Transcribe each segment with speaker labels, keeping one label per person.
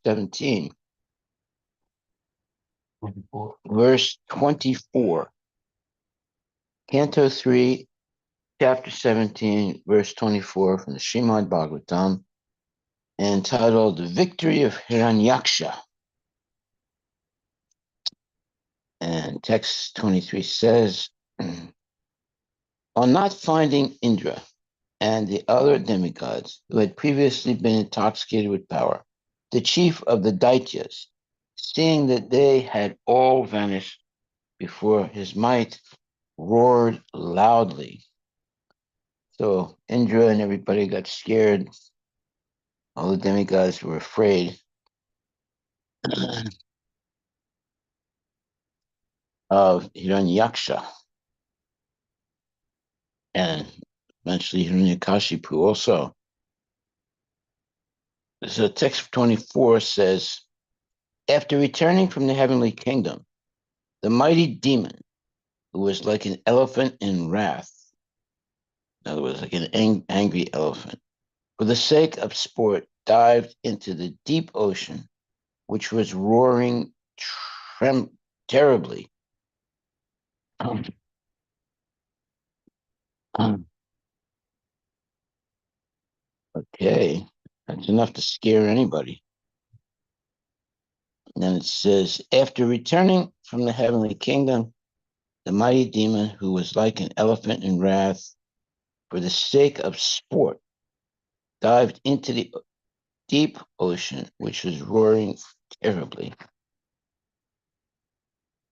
Speaker 1: 17, verse 24. Canto 3, chapter 17, verse 24 from the Srimad Bhagavatam, entitled The Victory of Hiranyaksha. And text 23 says, on not finding Indra and the other demigods who had previously been intoxicated with power, the chief of the Daityas, seeing that they had all vanished before his might, roared loudly. So Indra and everybody got scared. All the demigods were afraid of Hiranyaksha and eventually Hiranyakashipu also. So text 24 says, after returning from the heavenly kingdom, the mighty demon, who was like an elephant in wrath, in other words, like an angry elephant, for the sake of sport, dived into the deep ocean, which was roaring terribly. Okay, that's enough to scare anybody. And then it says, after returning from the heavenly kingdom, the mighty demon, who was like an elephant in wrath, for the sake of sport, dived into the deep ocean, which was roaring terribly.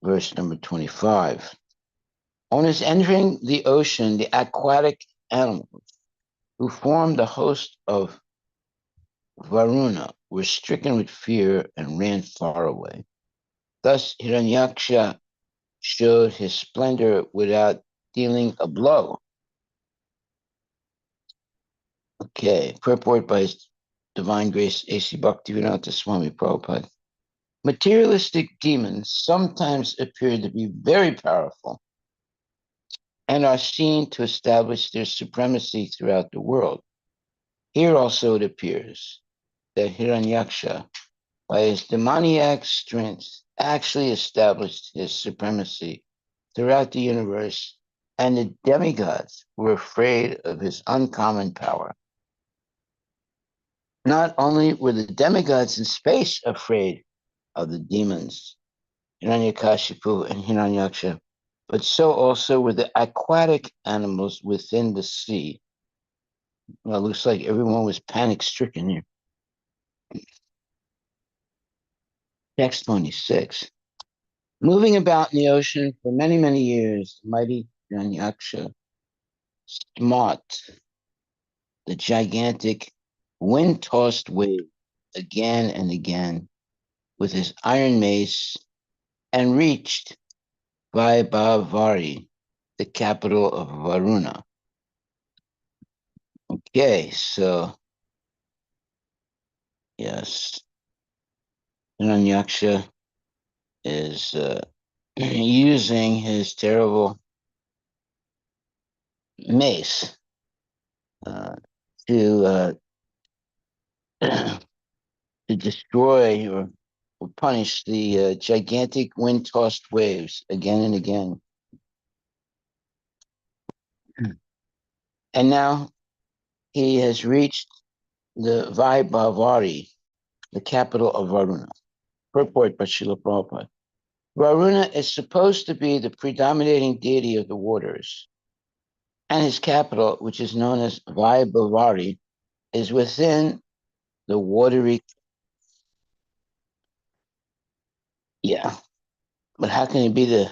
Speaker 1: Verse number 25. On his entering the ocean, the aquatic animals who formed the host of Varuna were stricken with fear and ran far away. Thus Hiranyaksha showed his splendor without dealing a blow. Okay, purport by His Divine Grace A.C. Bhaktivedanta Swami Prabhupada. Materialistic demons sometimes appear to be very powerful and are seen to establish their supremacy throughout the world. Here also it appears that Hiranyaksha, by his demoniac strength, actually established his supremacy throughout the universe, and the demigods were afraid of his uncommon power. Not only were the demigods in space afraid of the demons, Hiranyakashipu and Hiranyaksha, but so also were the aquatic animals within the sea. Well, it looks like everyone was panic-stricken here. Text 26. Moving about in the ocean for many, many years, the mighty Hiranyaksha smote the gigantic wind-tossed wave again and again with his iron mace and reached Vaibhavari, the capital of Varuna. Okay, so yes, Hiranyaksha is using his terrible mace to to destroy or punish the gigantic wind-tossed waves again and again. And now he has reached the Vaibhavari, the capital of Varuna. Purport by Srila Prabhupada. Varuna is supposed to be the predominating deity of the waters, and his capital, which is known as Vaibhavari, is within the watery. Yeah, but how can he be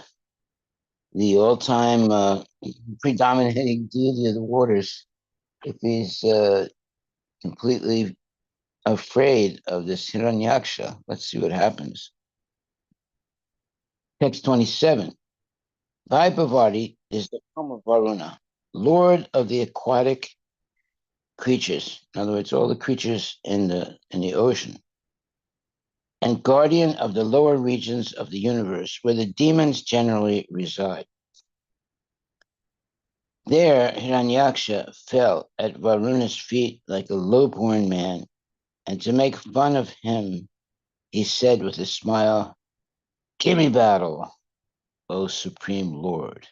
Speaker 1: the all-time predominating deity of the waters if he's completely afraid of this Hiranyaksha? Let's see what happens. Text 27. Vaibhavari is the home of Varuna, lord of the aquatic creatures. In other words, all the creatures in the ocean, and guardian of the lower regions of the universe, where the demons generally reside. There, Hiranyaksha fell at Varuna's feet like a low-born man, and to make fun of him, he said with a smile, "Give me battle, O Supreme Lord."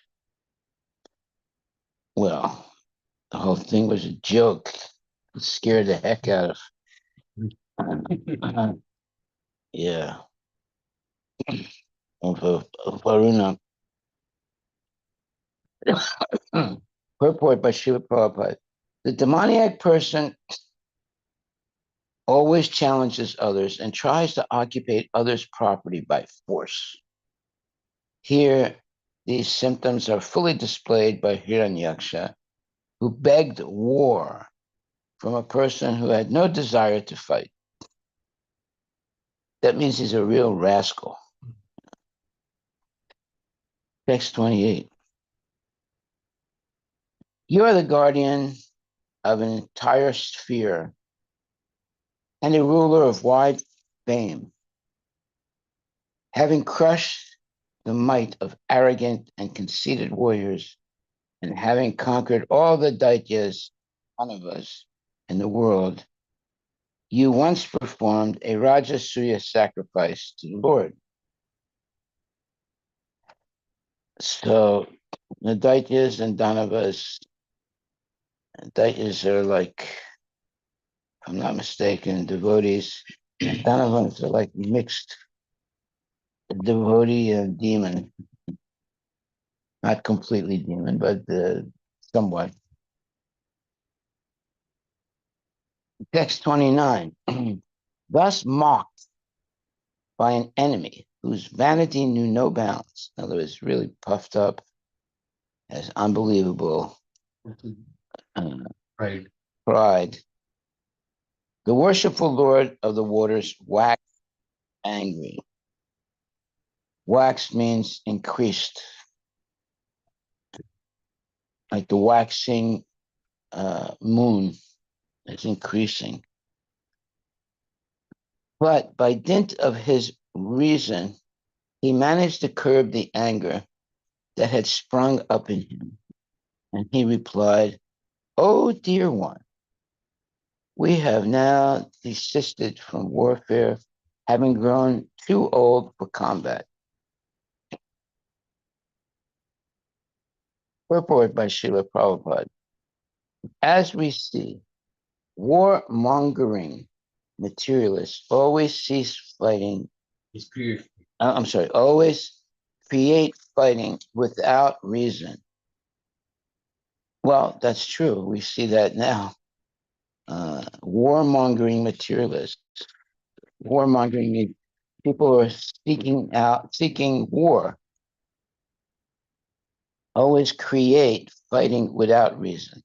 Speaker 1: Well, the whole thing was a joke. It scared the heck out of yeah, of Varuna. Purport by Srila Prabhupada. The demoniac person always challenges others and tries to occupy others' property by force. Here, these symptoms are fully displayed by Hiranyaksha, who begged war from a person who had no desire to fight. That means he's a real rascal. Text 28. You are the guardian of an entire sphere and a ruler of wide fame, having crushed the might of arrogant and conceited warriors, and having conquered all the Daityas, Pandavas, in the world, you once performed a Rajasuya sacrifice to the Lord. So the Daityas and Daityas are like, if I'm not mistaken, devotees. And Danavas are like mixed devotee and demon, not completely demon, but somewhat. Text 29. Thus mocked by an enemy whose vanity knew no bounds. In other words, really puffed up as unbelievable pride. The worshipful Lord of the waters waxed angry. Wax means increased, like the waxing moon is increasing. But by dint of his reason, he managed to curb the anger that had sprung up in him. And he replied, "Oh, dear one, we have now desisted from warfare, having grown too old for combat." Purport by Srila Prabhupada. As we see, warmongering materialists always cease fighting. Always create fighting without reason. Well, that's true. We see that now. Warmongering materialists. Warmongering, people are seeking war. Always create fighting without reason.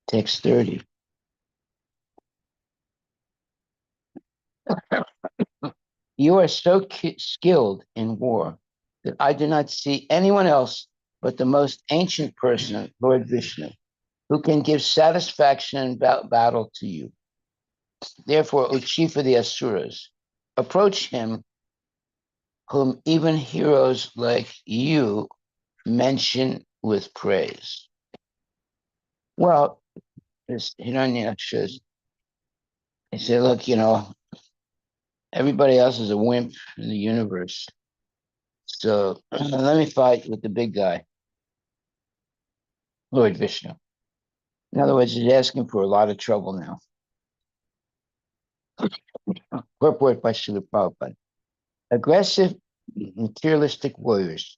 Speaker 1: Text 30. You are so skilled in war that I do not see anyone else but the most ancient person, Lord Vishnu, who can give satisfaction in battle to you. Therefore, O chief of the Asuras, approach him whom even heroes like you mention with praise. Well, this Hiranyaksha, he said, look, everybody else is a wimp in the universe. So let me fight with the big guy, Lord Vishnu. In other words, he's asking for a lot of trouble now. Purport by Srila Prabhupada. Aggressive, materialistic warriors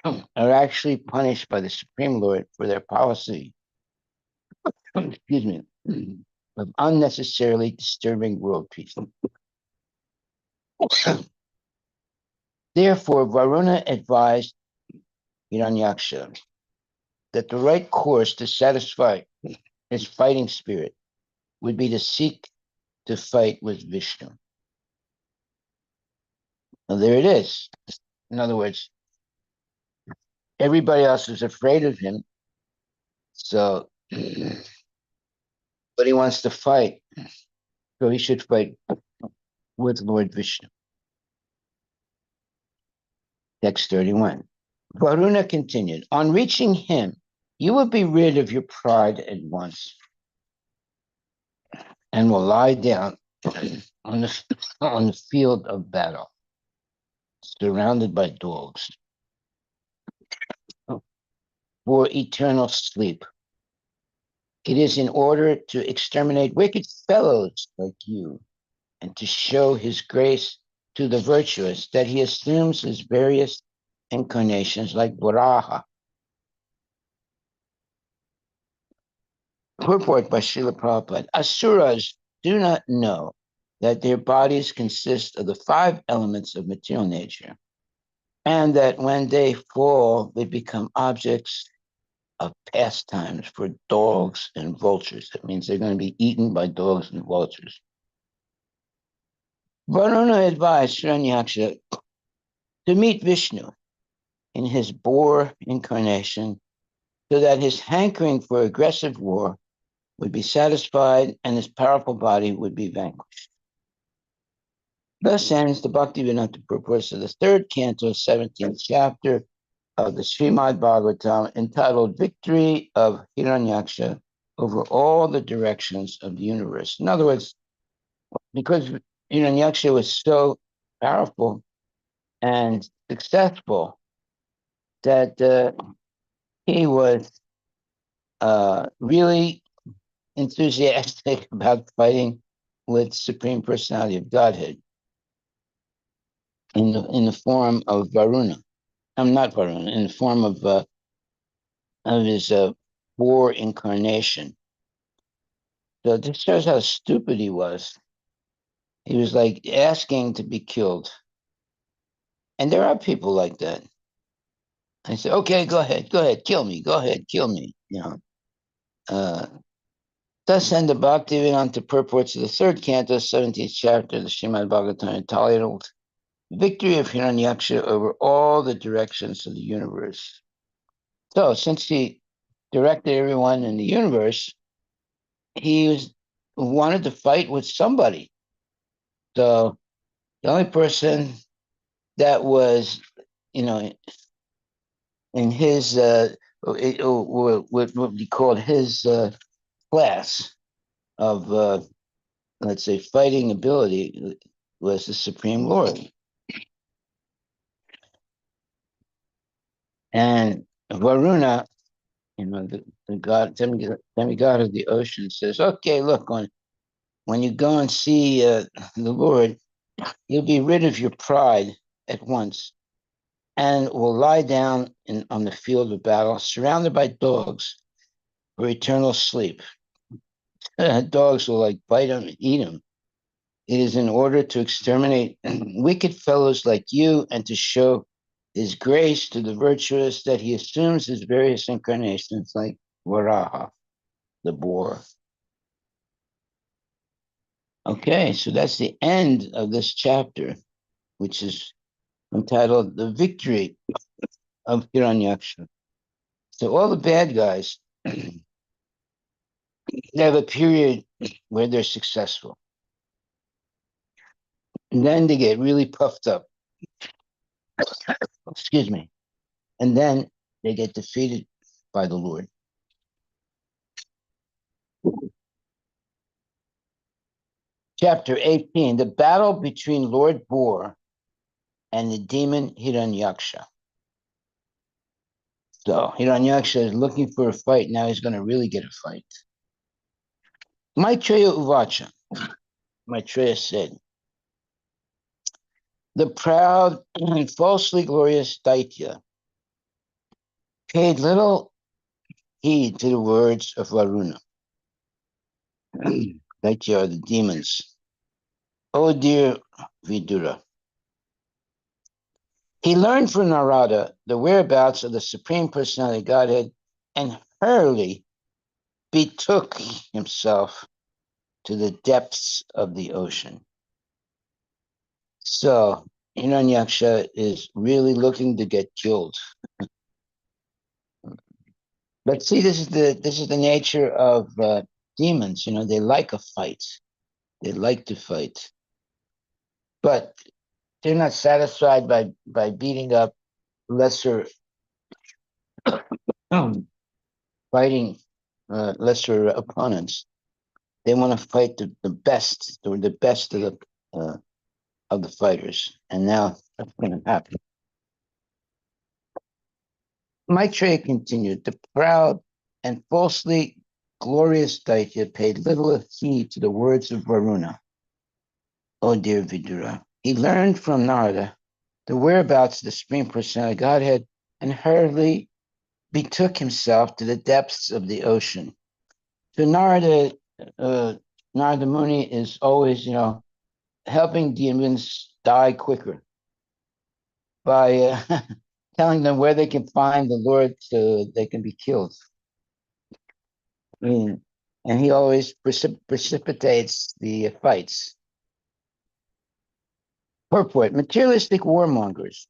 Speaker 1: are actually punished by the Supreme Lord for their policy, excuse me, of unnecessarily disturbing world peace. Therefore, Varuna advised Hiranyaksha that the right course to satisfy his fighting spirit would be to seek to fight with Vishnu. Now, there it is. In other words, everybody else is afraid of him, so, but he wants to fight, so he should fight with Lord Vishnu. Text 31. Varuna continued, on reaching him, you will be rid of your pride at once and will lie down on the field of battle, surrounded by dogs, for eternal sleep. It is in order to exterminate wicked fellows like you and to show his grace to the virtuous that he assumes his various incarnations like Varaha. Purport by Srila Prabhupada. Asuras do not know that their bodies consist of the five elements of material nature, and that when they fall, they become objects of pastimes for dogs and vultures. That means they're going to be eaten by dogs and vultures. Varuna advised Hiranyaksha to meet Vishnu in his boar incarnation so that his hankering for aggressive war would be satisfied and his powerful body would be vanquished. Thus ends the Bhaktivedanta purport of the third canto, 17th chapter of the Srimad Bhagavatam, entitled Victory of Hiranyaksha over all the directions of the universe. In other words, because Hiranyaksha was so powerful and successful that he was really enthusiastic about fighting with Supreme Personality of Godhead in the form of Varuna. I'm not Varuna, in the form of his boar incarnation. So this shows how stupid he was. He was like asking to be killed. And there are people like that. I say, okay, go ahead, kill me, go ahead, kill me. You know. Thus end the Bhaktivedanta purports of the third canto, 17th chapter of the Srimad Bhagavatam, entitled Victory of Hiranyaksha over all the directions of the universe. So, since he directed everyone in the universe, he wanted to fight with somebody. So, the only person that was, you know, in his what would be called his class of let's say fighting ability was the Supreme Lord. And Varuna, you know, the god, demigod of the ocean, says, okay, look, when you go and see the Lord, you'll be rid of your pride at once and will lie down on the field of battle, surrounded by dogs for eternal sleep. Dogs will like bite him and eat him. It is in order to exterminate wicked fellows like you and to show his grace to the virtuous that he assumes his various incarnations like Varaha, the boar. Okay, so that's the end of this chapter, which is entitled The Victory of Hiranyaksha. So all the bad guys, they have a period where they're successful. And then they get really puffed up. Excuse me. And then they get defeated by the Lord. Chapter 18, the battle between Lord Boar and the demon Hiranyaksha. So Hiranyaksha is looking for a fight. Now he's going to really get a fight. Maitreya Uvacha. Maitreya said, the proud and falsely glorious Daitya paid little heed to the words of Varuna. Daitya are the demons. Oh dear Vidura. He learned from Narada the whereabouts of the Supreme Personality of Godhead and hurriedly betook himself to the depths of the ocean. So Hiranyaksha is really looking to get killed. But see, this is the nature of demons. You know, they like a fight. They like to fight, but they're not satisfied by beating up lesser, fighting lesser opponents. They want to fight the best, or the best of the fighters. And now that's going to happen. Maitreya continued, the proud and falsely glorious Daitya paid little heed to the words of Varuna. Oh dear Vidura. He learned from Narada the whereabouts of the Supreme Personality of Godhead and hurriedly betook himself to the depths of the ocean. So Narada Muni is always, helping demons die quicker by telling them where they can find the Lord so they can be killed. And he always precipitates the fights. Purport: materialistic warmongers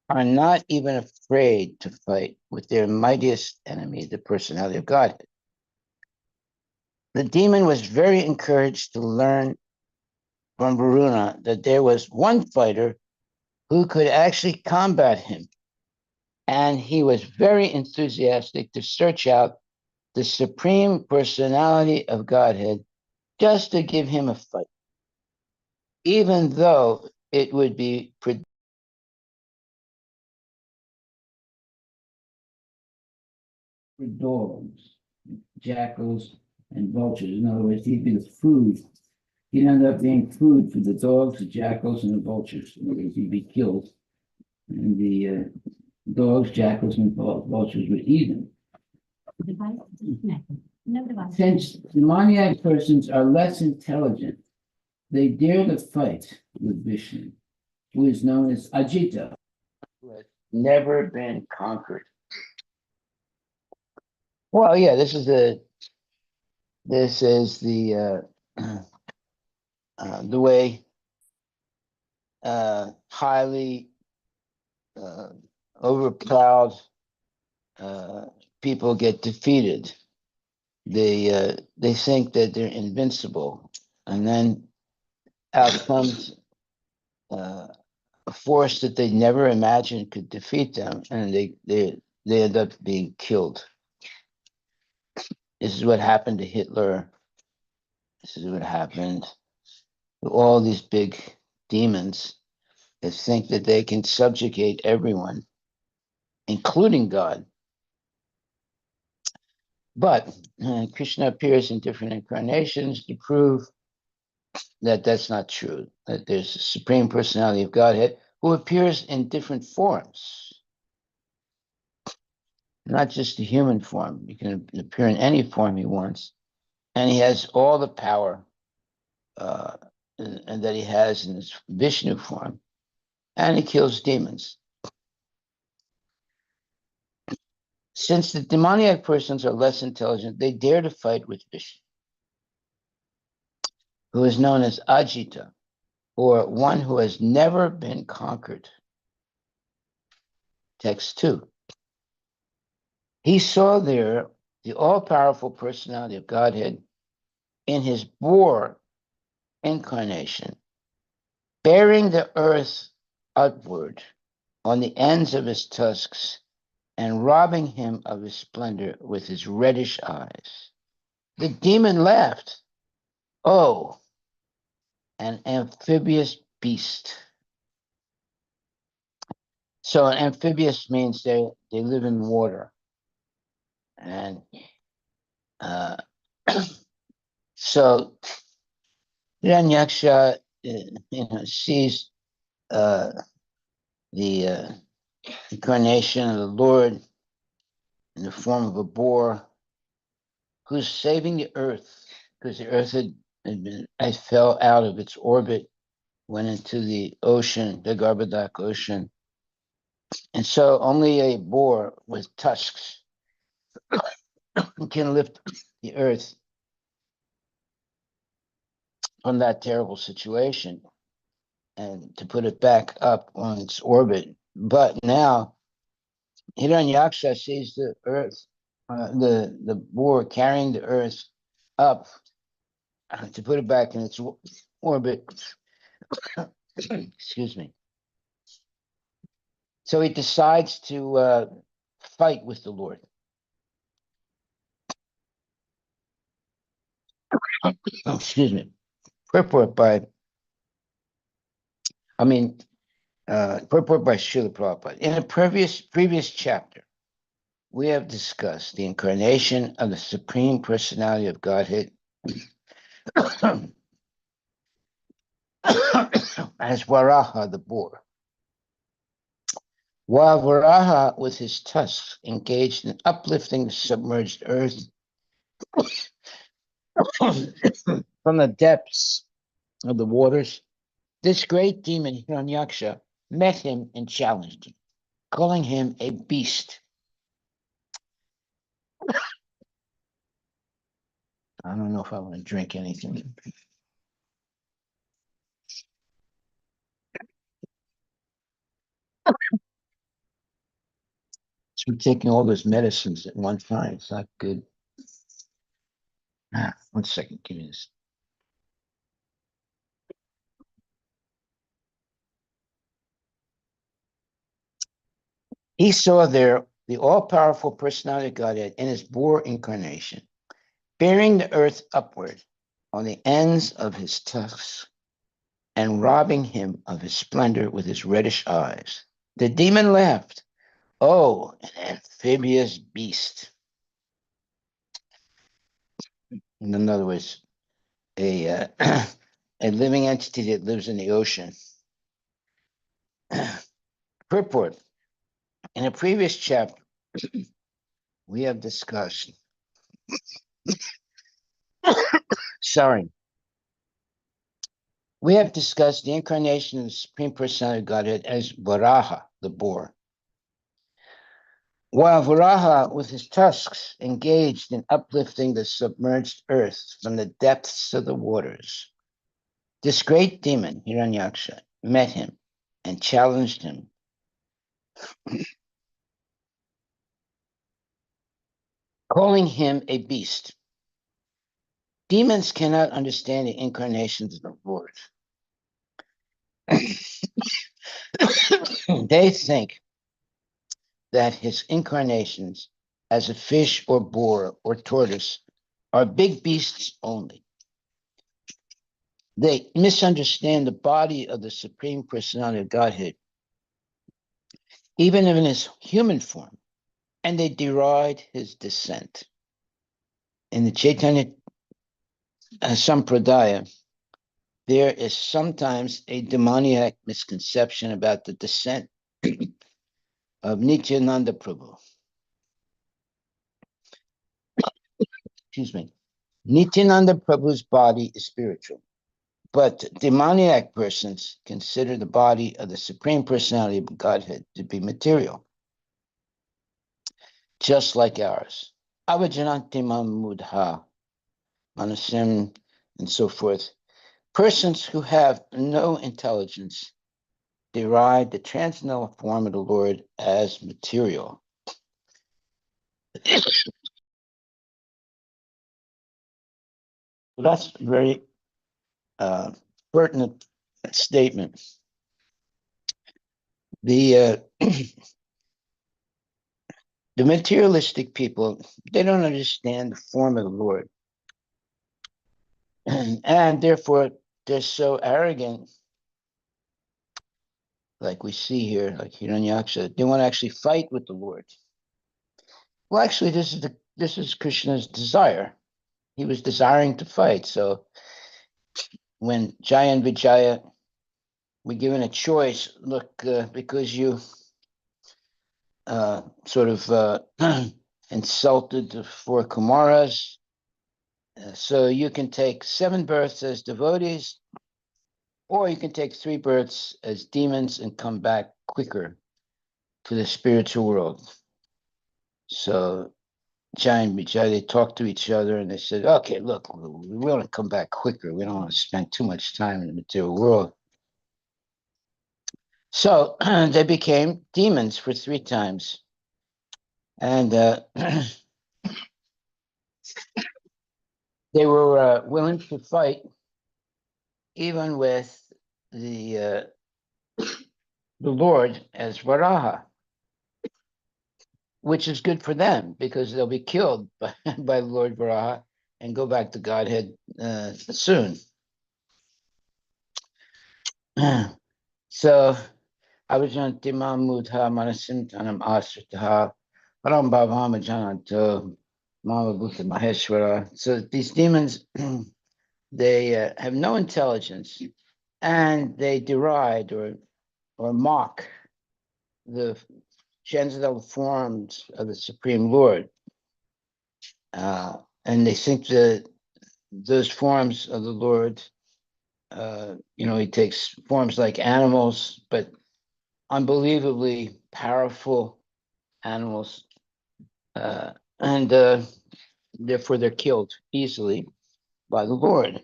Speaker 1: are not even afraid to fight with their mightiest enemy, the personality of Godhead. The demon was very encouraged to learn from Varuna that there was one fighter who could actually combat him. And he was very enthusiastic to search out the Supreme Personality of Godhead just to give him a fight, even though it would be for dogs, jackals, and vultures. In other words, he'd be the food. He'd end up being food for the dogs, the jackals, and the vultures. In other words, he'd be killed, and the dogs, jackals, and vultures would eat him. Since demoniac persons are less intelligent, they dare to fight with Vishnu, who is known as Ajita, who has never been conquered. Well, yeah, this is the way highly overproud people get defeated. They think that they're invincible, and then out comes a force that they never imagined could defeat them, and they end up being killed. This is what happened to Hitler. This is what happened to all these big demons that think that they can subjugate everyone, including God. But Krishna appears in different incarnations to prove that that's not true, that there's a Supreme Personality of Godhead who appears in different forms, not just the human form. He can appear in any form he wants, and he has all the power and that he has in his Vishnu form, and he kills demons. Since the demoniac persons are less intelligent, they dare to fight with Vishnu, who is known as Ajita, or one who has never been conquered. Text 2. He saw there the all-powerful personality of Godhead in his boar incarnation, bearing the earth upward on the ends of his tusks and robbing him of his splendor with his reddish eyes. The demon laughed. Oh, an amphibious beast. So an amphibious means they live in water. And so Hiranyaksha sees the incarnation of the Lord in the form of a boar who's saving the earth, because the earth had fell out of its orbit, went into the ocean, the Garbhodak Ocean. And so only a boar with tusks can lift the earth from that terrible situation and to put it back up on its orbit. But now Hiranyaksha sees the earth, the boar carrying the earth up to put it back in its orbit. Excuse me. So he decides to fight with the Lord. Oh, excuse me. Purport by, I mean, purport by Srila Prabhupada. In a previous chapter, we have discussed the incarnation of the Supreme Personality of Godhead as Varaha the boar. While Varaha, with his tusks, engaged in uplifting the submerged earth from the depths of the waters, this great demon Hiranyaksha met him and challenged him, calling him a beast. I don't know if I want to drink anything. So taking all those medicines at one time, it's not good. 1 second, give me this. He saw there the all-powerful personality of Godhead in his boar incarnation, bearing the earth upward on the ends of his tusks and robbing him of his splendor with his reddish eyes. The demon laughed. Oh, an amphibious beast. In other words, a a living entity that lives in the ocean. Purport. In a previous chapter, we have discussed, sorry, we have discussed the incarnation of the Supreme Personality of Godhead as Varaha, the boar. While Varaha, with his tusks, engaged in uplifting the submerged earth from the depths of the waters, this great demon, Hiranyaksha, met him and challenged him, calling him a beast. Demons cannot understand the incarnations of the Lord. They think that his incarnations as a fish or boar or tortoise are big beasts only. They misunderstand the body of the Supreme Personality of Godhead, even in his human form, and they deride his descent. In the Chaitanya Sampradaya, there is sometimes a demoniac misconception about the descent of Nityananda Prabhu. Excuse me. Nityananda Prabhu's body is spiritual, but demoniac persons consider the body of the Supreme Personality of Godhead to be material, just like ours. Avajananti Mudha, Manasim, and so forth. Persons who have no intelligence deride the transcendental form of the Lord as material. That's a very pertinent statement. The the materialistic people, they don't understand the form of the Lord, and therefore they're so arrogant, like we see here, like Hiranyaksha. They want to actually fight with the Lord. Well, actually, this is Krishna's desire. He was desiring to fight. So when Jaya and Vijaya were given a choice, look, because you sort of insulted the four Kumaras, so you can take 7 births as devotees, or you can take 3 births as demons and come back quicker to the spiritual world. So Jai and Vijay, they talked to each other and they said, okay, look, we want to come back quicker. We don't want to spend too much time in the material world. So they became demons for 3 times. And they were willing to fight even with the the Lord as Varaha, which is good for them because they'll be killed by Lord Varaha and go back to Godhead soon. So Abijan Mudha Manasim Tanam Asritaha Param Bhavama Janato Mama Bhuta Maheshwara. So these demons, they have no intelligence, and they deride or mock the genital forms of the Supreme Lord. And they think that those forms of the Lord, he takes forms like animals, but unbelievably powerful animals, and therefore they're killed easily by the Lord.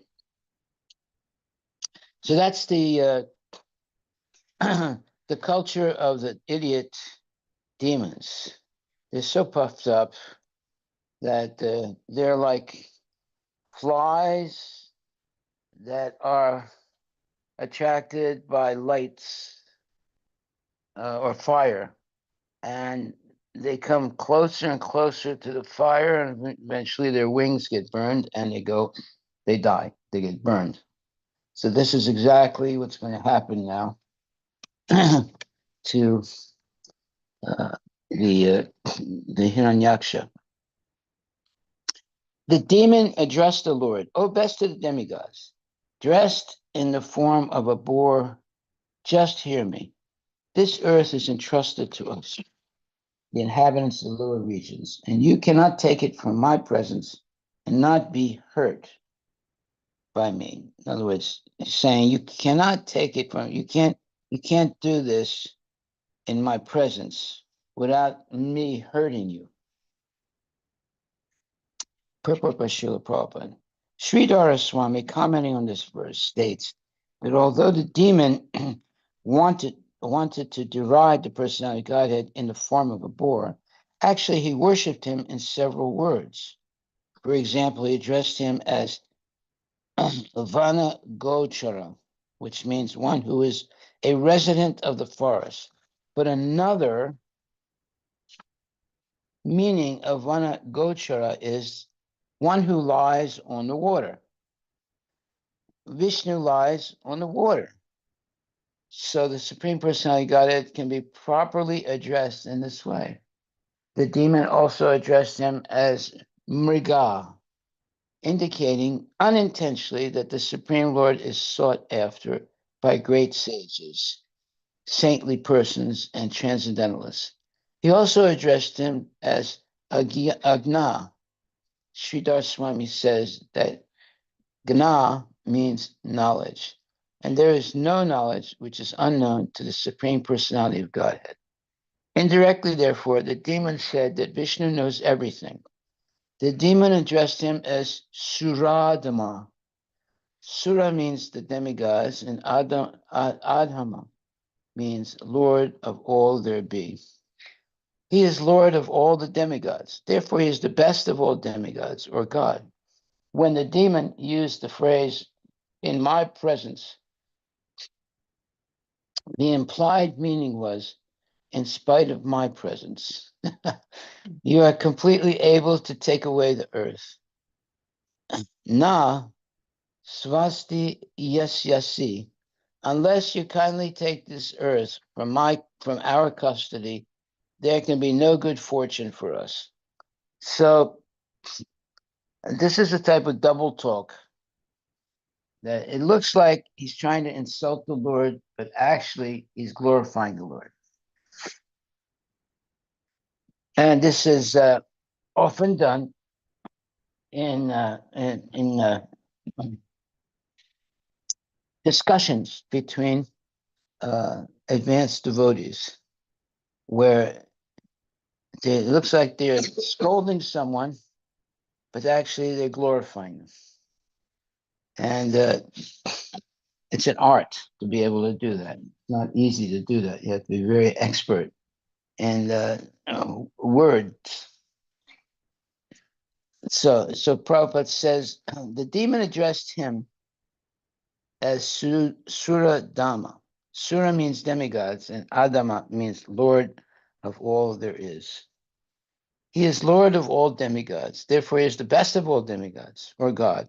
Speaker 1: So that's the the culture of the idiot demons. They're so puffed up that they're like flies that are attracted by lights or fire, and they come closer and closer to the fire, and eventually their wings get burned, and they die, they get burned. So this is exactly what's going to happen now to the Hiranyaksha. The demon addressed the Lord, "O best of the demigods, dressed in the form of a boar, just hear me. This earth is entrusted to us, the inhabitants of the lower regions, and you cannot take it from my presence and not be hurt by me." In other words, he's saying you cannot take it from you can't do this in my presence without me hurting you. Purport by Srila Prabhupada. Sridhara Swami, commenting on this verse, states that although the demon wanted to deride the personality of Godhead in the form of a boar, actually he worshipped him in several words. For example, he addressed him as Vana Gochara, which means one who is a resident of the forest. But another meaning of Vana Gochara is one who lies on the water. Vishnu lies on the water. So the Supreme Personality Godhead can be properly addressed in this way. The demon also addressed him as Mriga, indicating unintentionally that the Supreme Lord is sought after by great sages, saintly persons, and transcendentalists. He also addressed him as Agna. Sridhar Swami says that Gna means knowledge, and there is no knowledge which is unknown to the Supreme Personality of Godhead. Indirectly, therefore, the demon said that Vishnu knows everything. The demon addressed him as Suradama. Sura means the demigods, and Adhama means Lord of all there be. He is Lord of all the demigods. Therefore, he is the best of all demigods, or God. When the demon used the phrase, "in my presence," the implied meaning was, "in spite of my presence, you are completely able to take away the earth. Na swasti yasyasi, unless you kindly take this earth from our custody, there can be no good fortune for us." So this is a type of double talk that it looks like he's trying to insult the Lord, but actually he's glorifying the Lord. And this is often done in discussions between advanced devotees, where it looks like they're scolding someone, but actually they're glorifying them. And it's an art to be able to do that. It's not easy to do that. You have to be very expert in words. So Prabhupada says the demon addressed him as Sura Dhamma. Sura means demigods, and Adama means Lord of all there is. He is Lord of all demigods. Therefore, he is the best of all demigods, or God.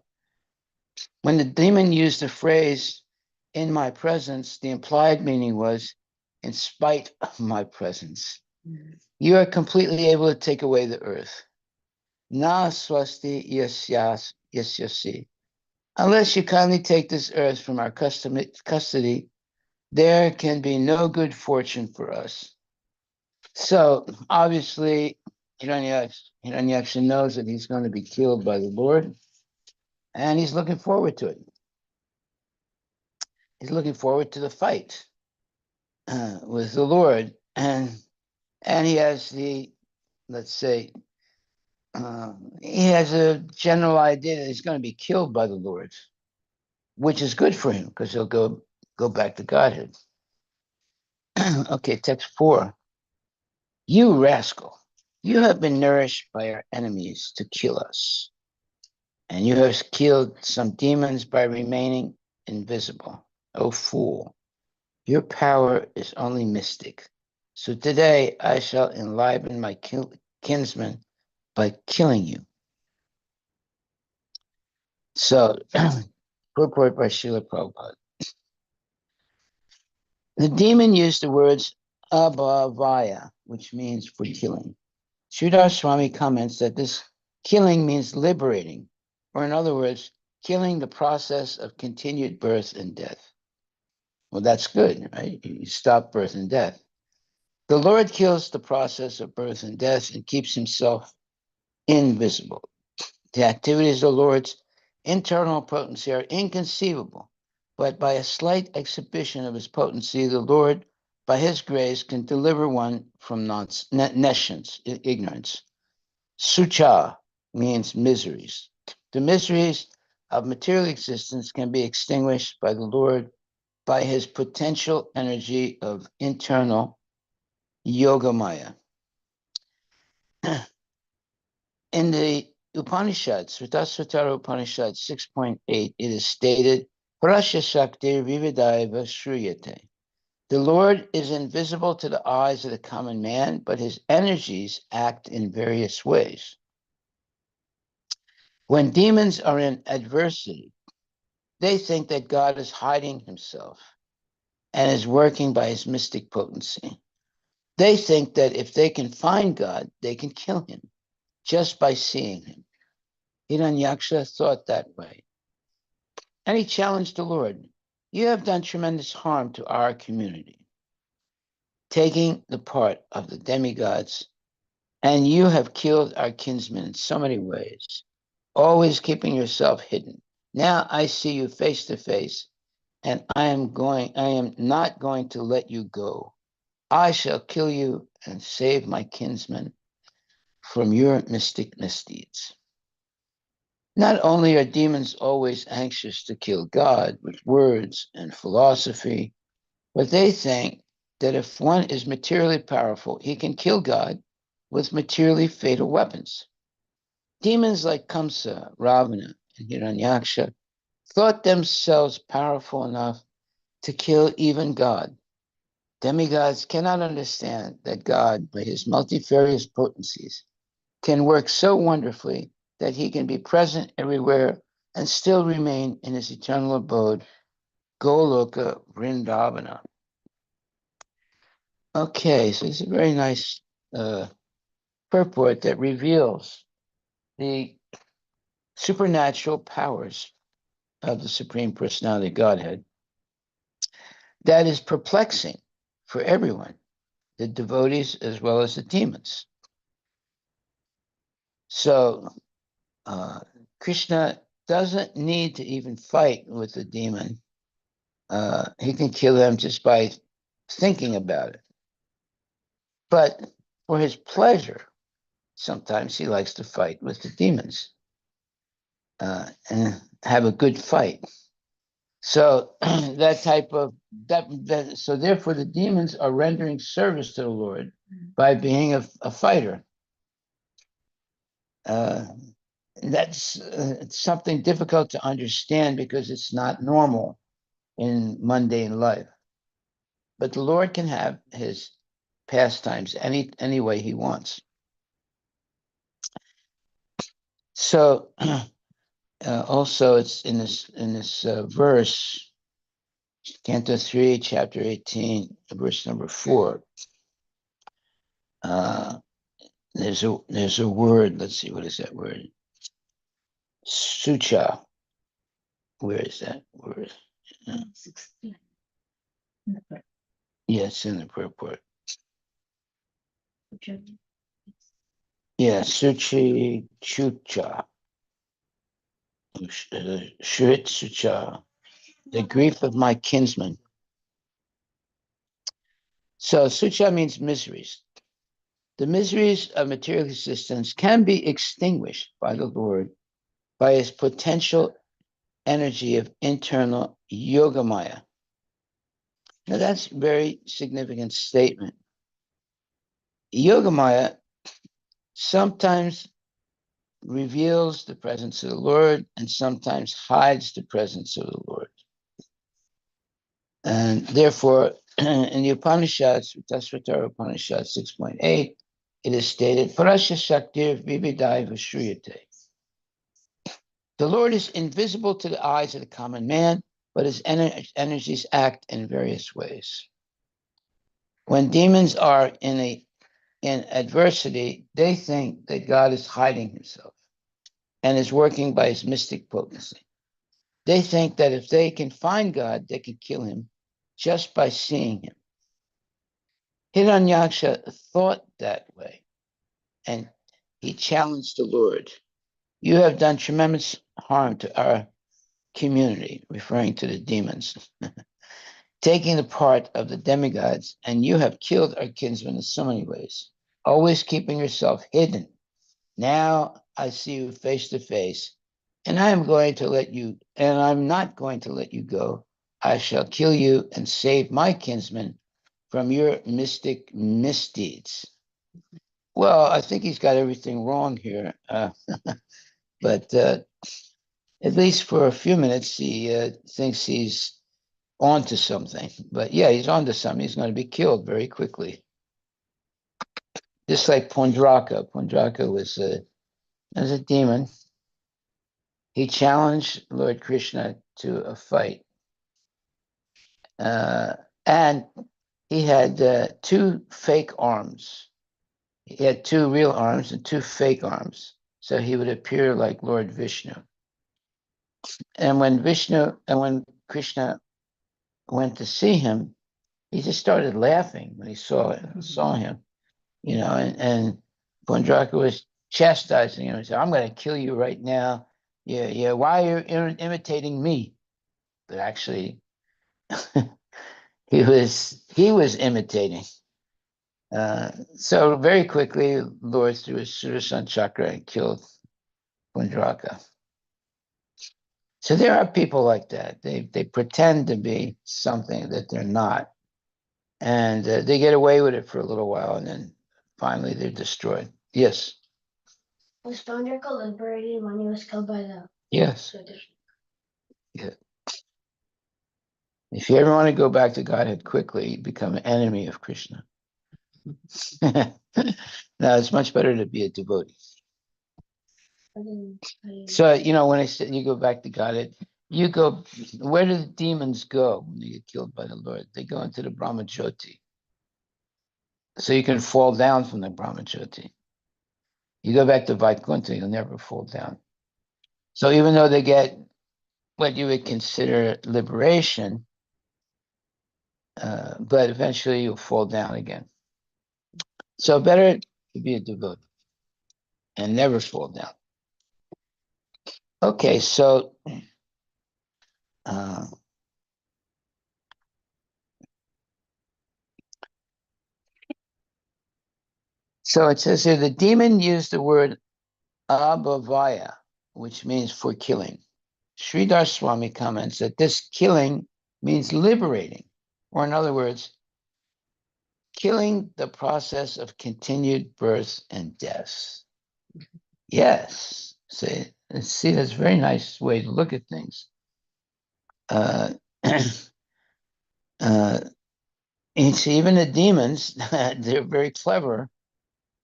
Speaker 1: When the demon used the phrase, in my presence, the implied meaning was, in spite of my presence. You are completely able to take away the earth. Na swasti yasyasi. Unless you kindly take this earth from our custody, there can be no good fortune for us. So obviously, Hiranyaksha knows that he's going to be killed by the Lord, and he's looking forward to it. He's looking forward to the fight with the Lord, and he has the, let's say, he has a general idea that he's going to be killed by the Lord, which is good for him because he'll go back to Godhead. Okay, text 4. You rascal, you have been nourished by our enemies to kill us, and you have killed some demons by remaining invisible. O fool, your power is only mystic. So today I shall enliven my kinsmen by killing you. So, purport by Srila Prabhupada. The demon used the words abhavaya, which means for killing. Sridhar Swami comments that this killing means liberating, or in other words, killing the process of continued birth and death. Well, that's good, right? You stop birth and death. The Lord kills the process of birth and death and keeps himself invisible. The activities of the Lord's internal potency are inconceivable, but by a slight exhibition of his potency, the Lord, by his grace, can deliver one from nescience, ignorance. Sucha means miseries. The miseries of material existence can be extinguished by the Lord by his potential energy of internal yogamaya. In the Upanishads, Srutasvatara Upanishad 6.8, it is stated, Parasya Shakti Vividaiva Shruyate. The Lord is invisible to the eyes of the common man, but his energies act in various ways. When demons are in adversity, they think that God is hiding himself and is working by his mystic potency. They think that if they can find God, they can kill him just by seeing him. Hiranyaksha thought that way. And he challenged the Lord, you have done tremendous harm to our community, taking the part of the demigods, and you have killed our kinsmen in so many ways, always keeping yourself hidden. Now I see you face to face, and I am not going to let you go. I shall kill you and save my kinsmen from your mystic misdeeds. Not only are demons always anxious to kill God with words and philosophy, but they think that if one is materially powerful, he can kill God with materially fatal weapons. Demons like Kamsa, Ravana, and Hiranyaksha thought themselves powerful enough to kill even God. Demigods cannot understand that God, by his multifarious potencies, can work so wonderfully that he can be present everywhere and still remain in his eternal abode, Goloka Vrindavana. Okay, so it's a very nice purport that reveals the supernatural powers of the Supreme Personality of Godhead that is perplexing for everyone, the devotees as well as the demons. So Krishna doesn't need to even fight with the demon. He can kill them just by thinking about it. But for his pleasure, sometimes he likes to fight with the demons and have a good fight. So that type of so therefore the demons are rendering service to the Lord by being a fighter. That's something difficult to understand because it's not normal in mundane life. But the Lord can have his pastimes any way he wants. So also it's in this verse, Canto 3, chapter 18, verse number 4. There's a word. Let's see, what is that word? Sucha. Where is that word? 16. Yes, in the purport. Yeah, Suchi Chucha. Shrit Sucha. The grief of my kinsman. So Sucha means miseries. The miseries of material existence can be extinguished by the Lord by his potential energy of internal yogamaya. Now that's a very significant statement. Yogamaya sometimes reveals the presence of the Lord and sometimes hides the presence of the Lord. And therefore, in the Upanishads, Tasvatara Upanishad 6.8, it is stated, Parasya Shaktir Vividai Vashriyate. The Lord is invisible to the eyes of the common man, but his energies act in various ways. When demons are in adversity, they think that God is hiding himself and is working by his mystic potency. They think that if they can find God, they can kill him just by seeing him. Hiranyaksha thought that way, and he challenged the Lord. You have done tremendous harm to our community, referring to the demons, taking the part of the demigods, and you have killed our kinsmen in so many ways, always keeping yourself hidden. Now I see you face to face, and I'm not going to let you go. I shall kill you and save my kinsmen from your mystic misdeeds. Well, I think he's got everything wrong here, but at least for a few minutes, he thinks he's onto something. But yeah, he's onto something. He's going to be killed very quickly. Just like Pondraka. Pondraka was a demon. He challenged Lord Krishna to a fight. And he had two fake arms. He had two real arms and two fake arms. So he would appear like Lord Vishnu. And when Krishna went to see him, he just started laughing when he saw him, and Pondraka was chastising him. He said, I'm going to kill you right now. Yeah, why are you imitating me? But actually, he was imitating. So very quickly, Lord threw his Sudarshan chakra and killed Pondraka. So there are people like that. They pretend to be something that they're not, and they get away with it for a little while, and then finally they're destroyed. Yes. Was Pondraka liberated when he was killed by the? Yes. Yeah. If you ever want to go back to Godhead quickly, you become an enemy of Krishna. Now it's much better to be a devotee. So, when I said you go back to Godhead, where do the demons go when they get killed by the Lord? They go into the Brahmajyoti. So you can fall down from the Brahmajyoti. You go back to Vaikuntha, you'll never fall down. So even though they get what you would consider liberation, but eventually you'll fall down again. So better to be a devotee and never fall down. Okay, so it says here, the demon used the word abhavaya, which means for killing. Sridhar Swami comments that this killing means liberating, or in other words, killing the process of continued birth and death. Yes, see, that's a very nice way to look at things. Even the demons, they're very clever.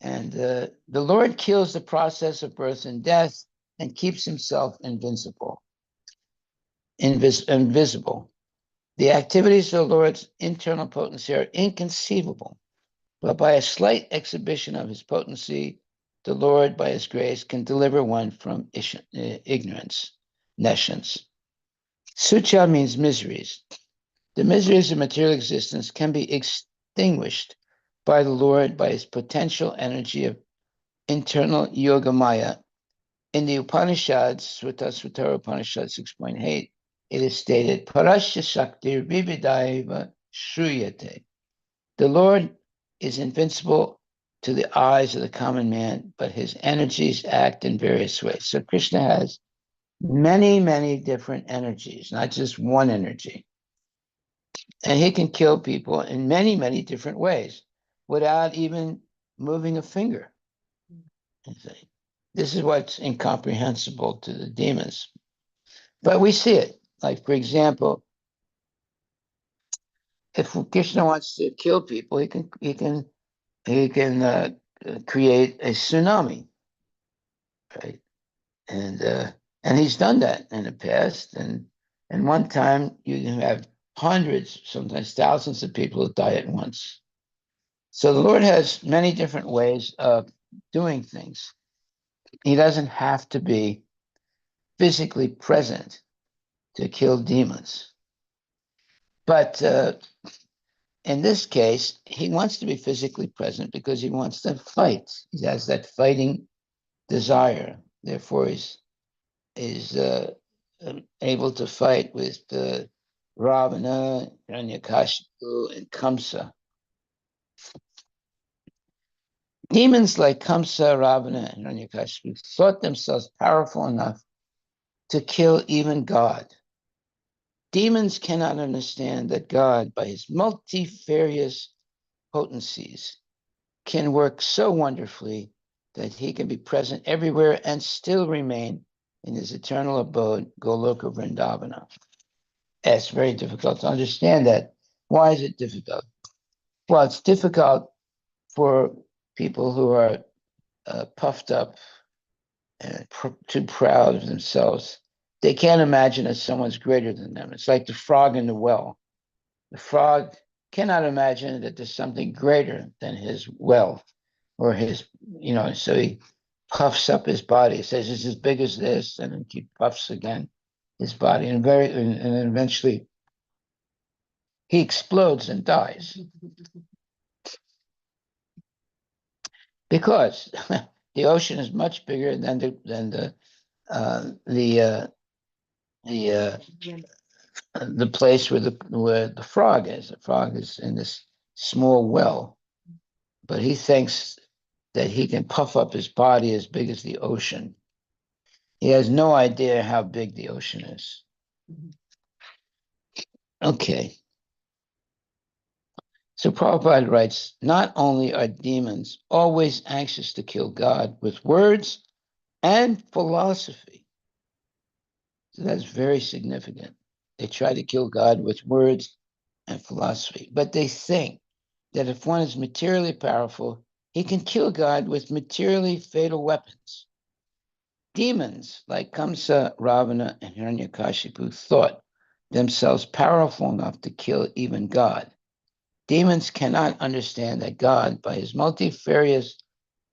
Speaker 1: And the Lord kills the process of birth and death and keeps himself invisible. The activities of the Lord's internal potency are inconceivable, but by a slight exhibition of his potency, the Lord, by his grace, can deliver one from ignorance, nescience. Sucha means miseries. The miseries of material existence can be extinguished by the Lord by his potential energy of internal yogamaya. In the Upanishads, Sutta Upanishad 6.8, it is stated, Parasya Shakti Vividaiva Shruyate. The Lord is invincible to the eyes of the common man, but his energies act in various ways. So Krishna has many, many different energies, not just one energy. And he can kill people in many, many different ways without even moving a finger. This is what's incomprehensible to the demons. But we see it. Like, for example, if Krishna wants to kill people, he can create a tsunami, right? And he's done that in the past. And one time you can have hundreds, sometimes thousands of people who die at once. So the Lord has many different ways of doing things. He doesn't have to be physically present to kill demons. But in this case, he wants to be physically present because he wants to fight. He has that fighting desire. Therefore, is able to fight with Ravana, Hiranyakashipu, and Kamsa. Demons like Kamsa, Ravana, and Hiranyakashipu thought themselves powerful enough to kill even God. Demons cannot understand that God, by his multifarious potencies, can work so wonderfully that he can be present everywhere and still remain in his eternal abode, Goloka Vrindavana. It's very difficult to understand that. Why is it difficult? Well, it's difficult for people who are puffed up and too proud of themselves. They can't imagine that someone's greater than them. It's like the frog in the well. The frog cannot imagine that there's something greater than his well or his, so he puffs up his body. He says it's as big as this, and then he puffs again his body, and eventually he explodes and dies because the ocean is much bigger than the place where the frog is. The frog is in this small well, but he thinks that he can puff up his body as big as the ocean. He has no idea how big the ocean is. Okay. So Prabhupada writes, not only are demons always anxious to kill God with words and philosophy. So that's very significant. They try to kill God with words and philosophy, but they think that if one is materially powerful, he can kill God with materially fatal weapons. Demons like Kamsa, Ravana, and Hiranyakashipu thought themselves powerful enough to kill even God. Demons cannot understand that God, by his multifarious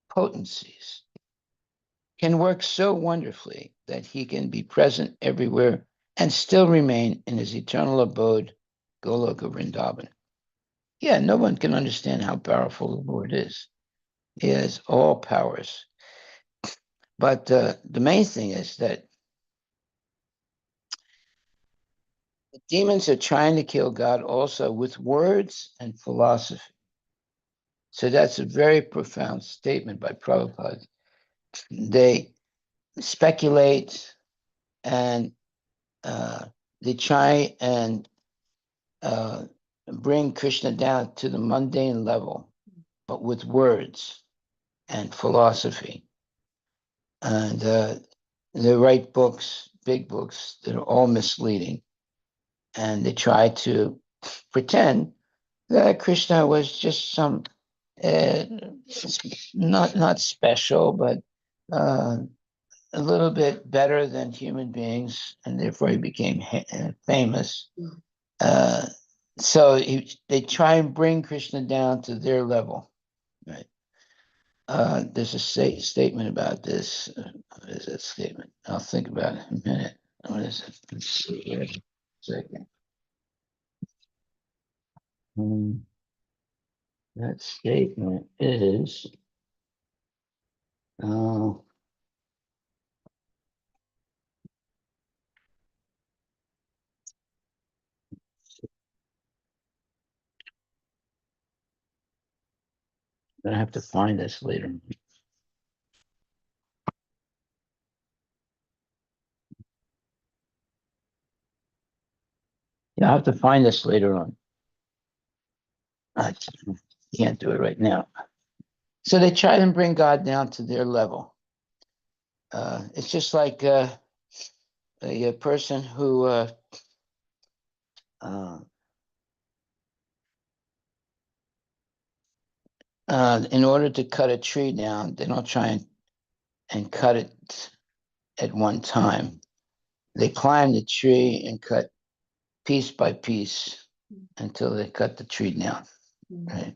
Speaker 1: potencies, can work so wonderfully that he can be present everywhere and still remain in his eternal abode, Goloka Vrindavan. Yeah, no one can understand how powerful the Lord is. He has all powers. But the main thing is that the demons are trying to kill God also with words and philosophy. So that's a very profound statement by Prabhupada. They speculate and they try and bring Krishna down to the mundane level, but with words and philosophy. And they write books, big books, that are all misleading. And they try to pretend that Krishna was just some not special, but a little bit better than human beings, and therefore he became famous. Uh, so they try and bring Krishna down to their level. Right. There's a statement about this. What is that statement? I'll think about it in a minute. What is it? Let's see here. Second. That statement is. Oh, I'm gonna have to find this later. Yeah, I'll have to find this later on. I can't do it right now. So they try and bring God down to their level. It's just like a person who, uh, in order to cut a tree down, they don't try and cut it at one time. They climb the tree and cut piece by piece until they cut the tree down. Right?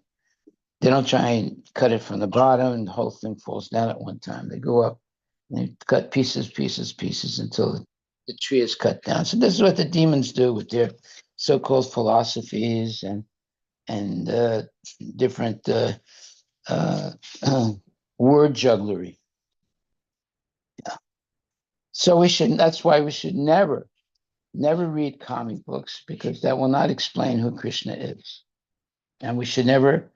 Speaker 1: They don't try and cut it from the bottom and the whole thing falls down at one time. They go up and they cut pieces until the tree is cut down. So this is what the demons do with their so-called philosophies and different uh, word jugglery. Yeah. So we should. That's why we should never read comic books because that will not explain who Krishna is, and we should never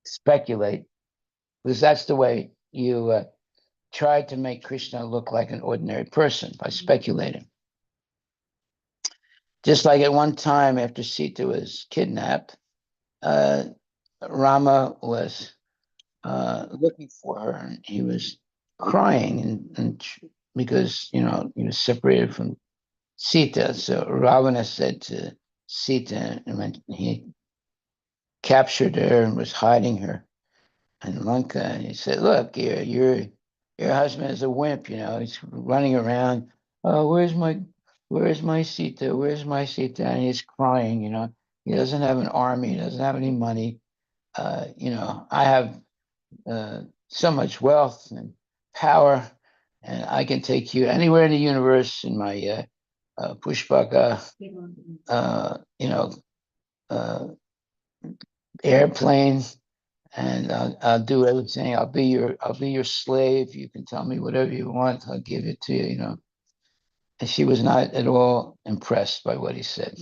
Speaker 1: speculate because that's the way you try to make Krishna look like an ordinary person by speculating. Just like at one time after Sita was kidnapped, uh, Rama was looking for her, and he was crying, and because he was separated from Sita. So Ravana said to Sita, and when he captured her and was hiding her in Lanka, and he said, "Look, your husband is a wimp. He's running around. Oh, where's my Sita? Where's my Sita?" And he's crying. He doesn't have an army. He doesn't have any money. I have so much wealth and power, and I can take you anywhere in the universe in my Pushpaka, you know, uh, airplane, and I'll do everything. I'll be your slave. You can tell me whatever you want. I'll give it to you. And she was not at all impressed by what he said.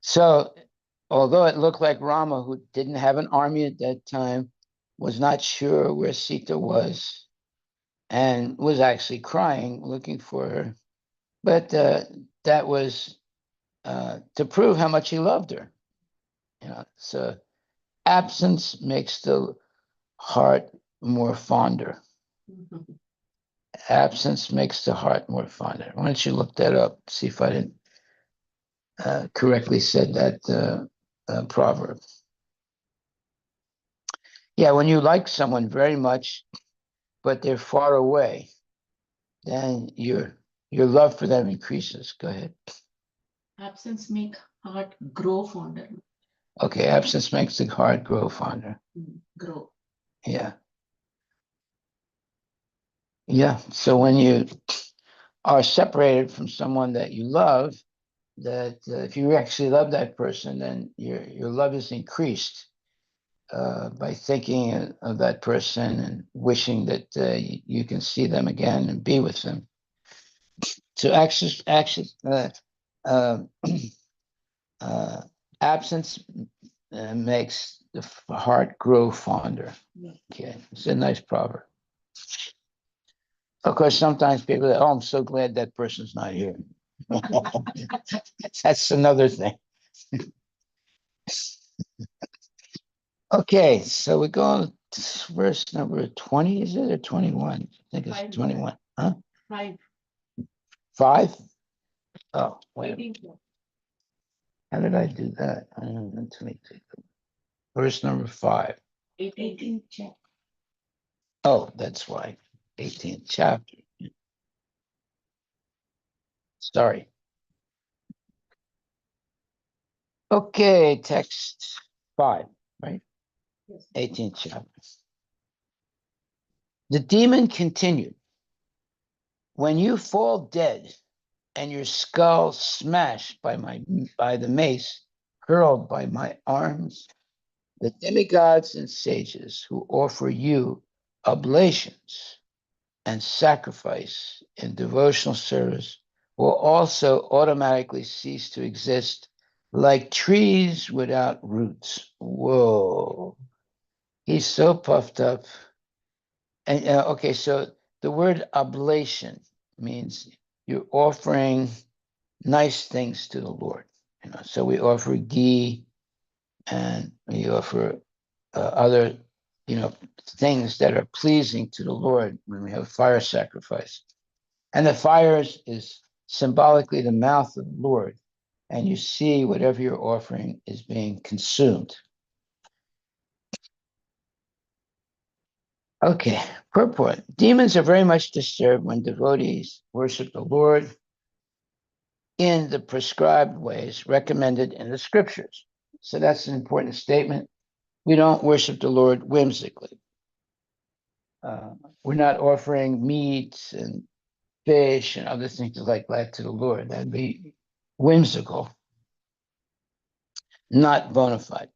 Speaker 1: So, although it looked like Rama, who didn't have an army at that time, was not sure where Sita was and was actually crying, looking for her. But that was to prove how much he loved her. So absence makes the heart more fonder. Absence makes the heart more fonder. Why don't you look that up? See if I didn't correctly said that proverb. Yeah, when you like someone very much, but they're far away, then your love for them increases. Go ahead.
Speaker 2: Absence make heart grow fonder.
Speaker 1: Okay, absence makes the heart grow fonder.
Speaker 2: Grow.
Speaker 1: Yeah. Yeah. So when you are separated from someone that you love, that if you actually love that person, then your love is increased by thinking of that person and wishing that you can see them again and be with them. So uh, uh, absence makes the heart grow fonder. Okay, it's a nice proverb. Of course, sometimes people say, "Oh, I'm so glad that person's not here." That's another thing. Okay, so we're going to verse number 20, is it, or 21? I think it's 21. Huh?
Speaker 2: 5.
Speaker 1: 5? Oh, wait. How did I do that? I don't know. Verse number 5.
Speaker 2: 18 check.
Speaker 1: Oh, that's why. 18th chapter. Sorry. Okay, text 5, right?
Speaker 2: Yes.
Speaker 1: 18th chapter. The demon continued, when you fall dead and your skull smashed by the mace hurled by my arms, the demigods and sages who offer you oblations and sacrifice in devotional service will also automatically cease to exist like trees without roots. Whoa. He's so puffed up. And okay, so the word oblation means you're offering nice things to the Lord. So we offer ghee and we offer other, things that are pleasing to the Lord when we have fire sacrifice. And the fire is symbolically the mouth of the Lord. And you see whatever you're offering is being consumed. Okay, purport. Demons are very much disturbed when devotees worship the Lord in the prescribed ways recommended in the scriptures. So that's an important statement. We don't worship the Lord whimsically. Uh, we're not offering meats and fish and other things like that to the Lord. That'd be whimsical, not bona fide.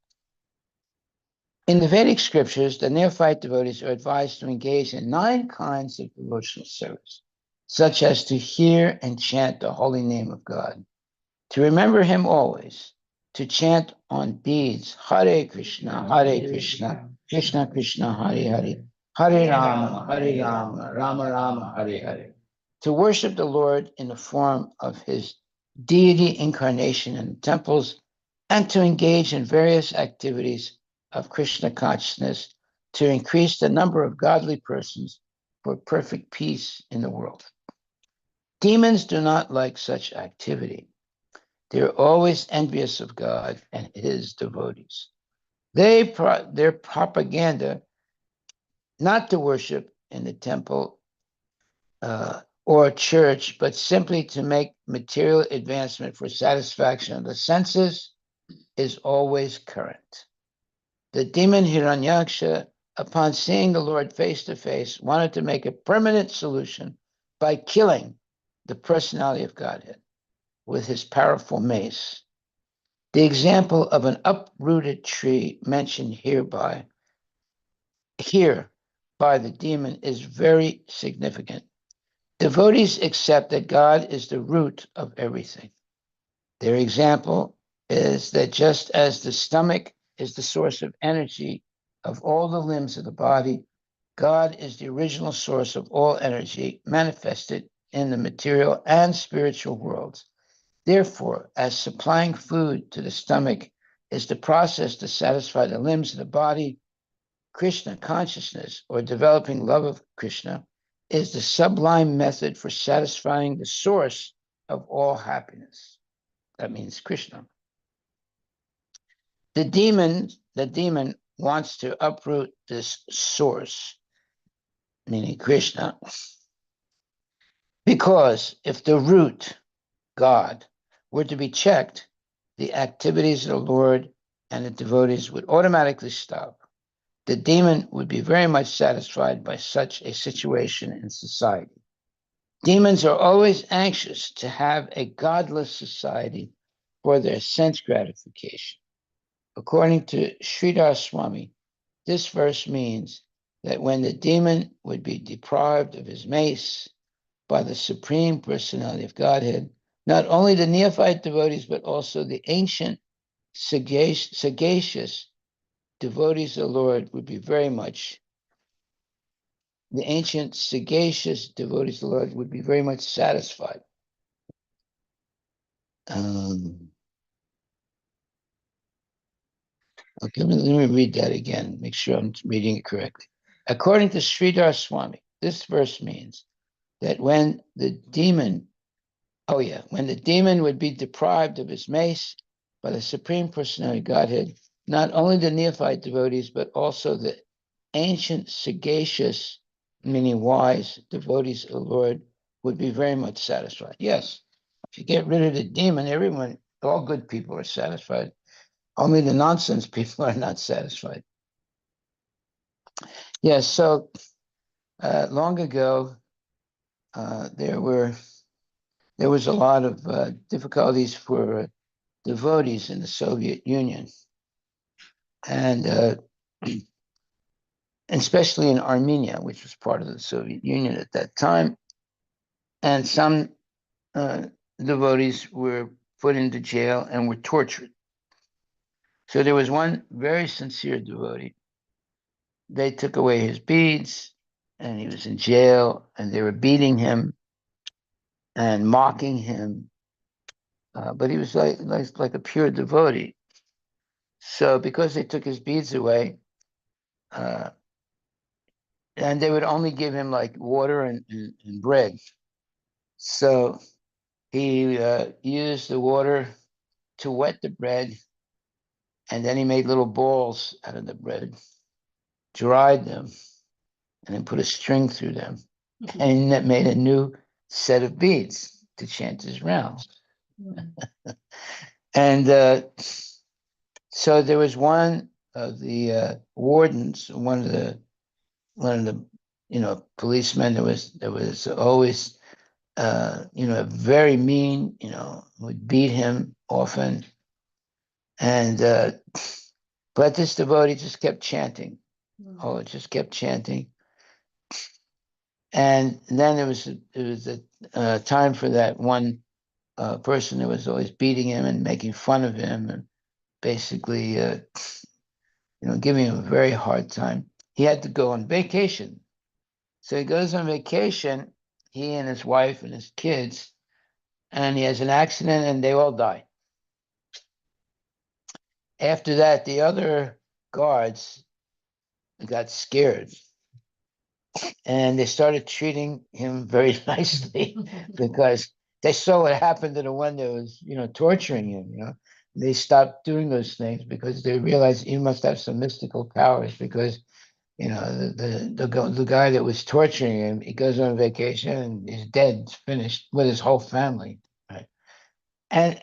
Speaker 1: In the Vedic scriptures, the neophyte devotees are advised to engage in 9 kinds of devotional service, such as to hear and chant the holy name of God, to remember him always, to chant on beads, Hare Krishna, Krishna Krishna, Hare Hare, Hare Rama, Rama Rama, Hare Hare, to worship the Lord in the form of his deity incarnation in the temples, and to engage in various activities of Krishna consciousness to increase the number of godly persons for perfect peace in the world. Demons do not like such activity. They're always envious of God and his devotees. Their propaganda, not to worship in the temple or church, but simply to make material advancement for satisfaction of the senses, is always current. The demon Hiranyaksha, upon seeing the Lord face to face, wanted to make a permanent solution by killing the personality of Godhead with his powerful mace. The example of an uprooted tree mentioned here by the demon is very significant. Devotees accept that God is the root of everything. Their example is that just as the stomach is the source of energy of all the limbs of the body, God is the original source of all energy manifested in the material and spiritual worlds. Therefore, as supplying food to the stomach is the process to satisfy the limbs of the body, Krishna consciousness, or developing love of Krishna, is the sublime method for satisfying the source of all happiness. That means Krishna. The demon wants to uproot this source, meaning Krishna, because if the root, God, were to be checked, the activities of the Lord and the devotees would automatically stop. The demon would be very much satisfied by such a situation in society. Demons are always anxious to have a godless society for their sense gratification. According to Sridhar Swami, this verse means that when the demon would be deprived of his mace by the Supreme Personality of Godhead, not only the neophyte devotees, but also the ancient, sagacious devotees of the Lord would be very much, the ancient, sagacious devotees of the Lord would be very much satisfied. Okay, let me read that again, make sure I'm reading it correctly. According to Sridhar Swami, this verse means that when the demon would be deprived of his mace by the Supreme Personality of Godhead, not only the neophyte devotees, but also the ancient, sagacious, meaning wise, devotees of the Lord would be very much satisfied. Yes, if you get rid of the demon, everyone, all good people are satisfied. Only the nonsense people are not satisfied. Yes, so long ago, there was a lot of difficulties for devotees in the Soviet Union, and especially in Armenia, which was part of the Soviet Union at that time. And some devotees were put into jail and were tortured. So there was one very sincere devotee. They took away his beads, and he was in jail, and they were beating him and mocking him. But he was like a pure devotee. So because they took his beads away, uh, and they would only give him like water and bread. So he used the water to wet the bread, and then he made little balls out of the bread, dried them, and then put a string through them, and that made a new set of beads to chant his rounds. And so there was one of the wardens, one of the policemen that was always very mean, would beat him often, and but this devotee just kept chanting. Oh, it just kept chanting. And then it was a time for that one person that was always beating him and making fun of him and basically, giving him a very hard time. He had to go on vacation. So he goes on vacation, he and his wife and his kids, and he has an accident and they all die. After that, the other guards got scared and they started treating him very nicely because they saw what happened to the one that was, torturing him. They stopped doing those things because they realized he must have some mystical powers because, the guy that was torturing him, he goes on vacation and he's dead, finished with his whole family. Right? And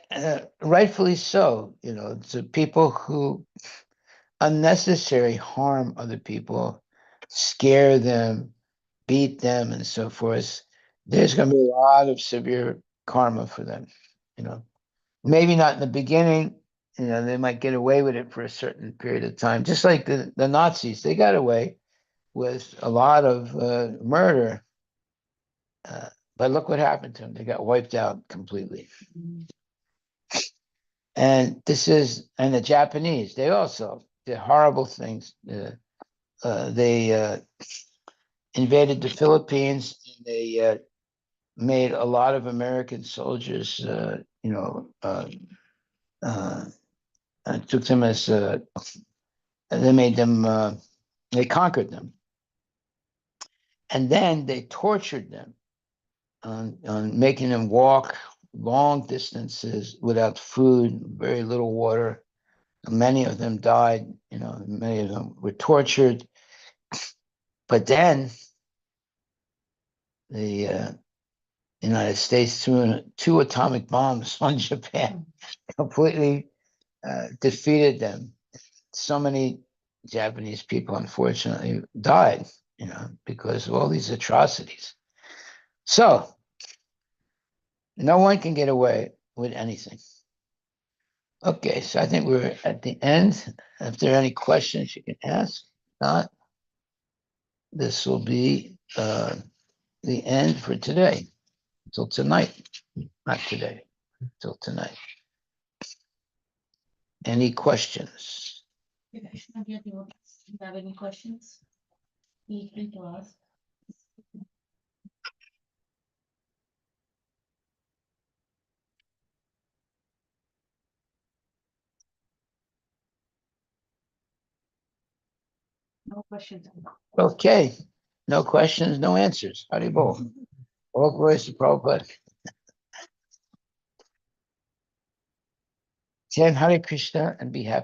Speaker 1: rightfully so, to people who unnecessary harm other people, scare them, beat them, and so forth, there's going to be a lot of severe karma for them. Maybe not in the beginning. They might get away with it for a certain period of time, just like the Nazis. They got away with a lot of murder, but look what happened to them. They got wiped out completely. And the Japanese, they also did horrible things. They invaded the Philippines. And they made a lot of American soldiers, took them as, they made them, they conquered them. And then they tortured them on making them walk long distances without food, very little water. Many of them died, many of them were tortured. But then the United States threw two atomic bombs on Japan, completely defeated them. So many Japanese people, unfortunately, died, because of all these atrocities. So no one can get away with anything. Okay, so I think we're at the end. If there are any questions you can ask, not, this will be the end for today, till tonight. Not today, till tonight. Any questions?
Speaker 2: Do you have any questions? Feel free to ask. No questions.
Speaker 1: Okay, no questions, no answers. Haribol. All glories to Prabhupada. Chant Hare Krishna and be happy.